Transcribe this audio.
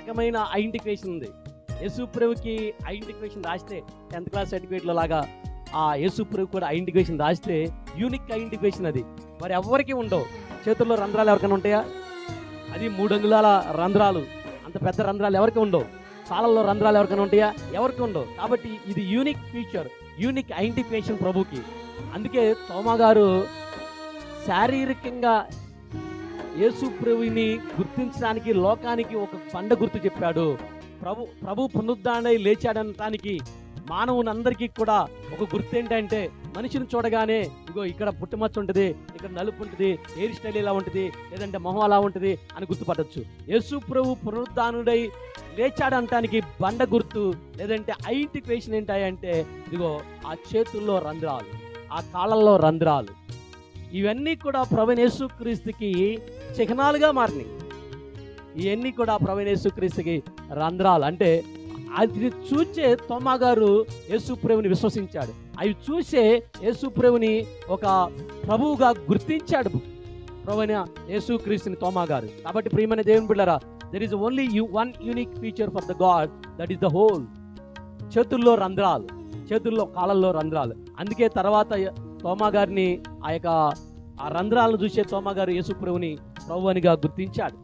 రకమైన ఐడెంటిఫికేషన్ ఉంది. యేసు ప్రభుకి ఐడెంటిఫికేషన్ రాస్తే 10th క్లాస్ సర్టిఫికేట్లో లాగా ఆ యేసు ప్రభు కూడా ఐడెంటిఫికేషన్ రాస్తే యూనిక్ ఐడెంటిఫికేషన్ అది. మరి ఎవరికి ఉండవు. చేతుల్లో రంధ్రాలు ఎవరికైనా ఉంటాయా? అది 3 అంగుళాల రంధ్రాలు, అంత పెద్ద రంధ్రాలు ఎవరికి ఉండవు. కాళ్ళల్లో రంధ్రాలు ఎవరికైనా ఉంటాయా? ఎవరికి ఉండవు. కాబట్టి ఇది యూనిక్ ఫీచర్, యూనిక్ ఐడెంటిఫికేషన్ ప్రభుకి. అందుకే తోమా గారు శారీరకంగా యేసు ప్రభుని గుర్తించడానికి లోకానికి ఒక బండ గుర్తు చెప్పాడు. ప్రభు పునరుద్ధారణై లేచాడనటానికి మానవునందరికీ కూడా ఒక గుర్తు ఏంటంటే, మనిషిని చూడగానే ఇగో ఇక్కడ పుట్టుమచ్చ ఉంటుంది, ఇక్కడ నలుపు ఉంటుంది, హెయిర్ స్టైల్ ఇలా ఉంటుంది, లేదంటే మొహం అలా ఉంటుంది అని గుర్తుపట్టచ్చు. యేసు ప్రభు పునరుద్ధానుడై లేచాడనటానికి బండ గుర్తు, లేదంటే ఐడెంటిఫికేషన్ ఏంటంటే ఇదిగో ఆ చేతుల్లో రంధ్రాలు, ఆ కాళ్ళల్లో రంధ్రాలు. ఇవన్నీ కూడా ప్రభువైన యేసుక్రీస్తుకి చిహ్నాలుగా మారినాయి. ఇవన్నీ కూడా ప్రభువైన యేసుక్రీస్తుకి రంధ్రాలు. అంటే అది చూసే తోమా గారు యేసు ప్రభుని విశ్వసించాడు. అవి చూసే యేసు ప్రభుని ఒక ప్రభువుగా గుర్తించాడు ప్రభువైన యేసుక్రీస్తుని తోమా గారు. కాబట్టి ప్రియమైన దేవుని బిడ్డలారా, there is only one unique feature for the God, that is the hole. చేతుల్లో రంధ్రాలు, చేతుల్లో కాళ్ళల్లో రంధ్రాలు. అందుకే తర్వాత తోమా గారిని ఆ రంధ్రాలను చూసే తోమా గారు యేసు ప్రభుని ప్రభువునిగా గుర్తించాడు.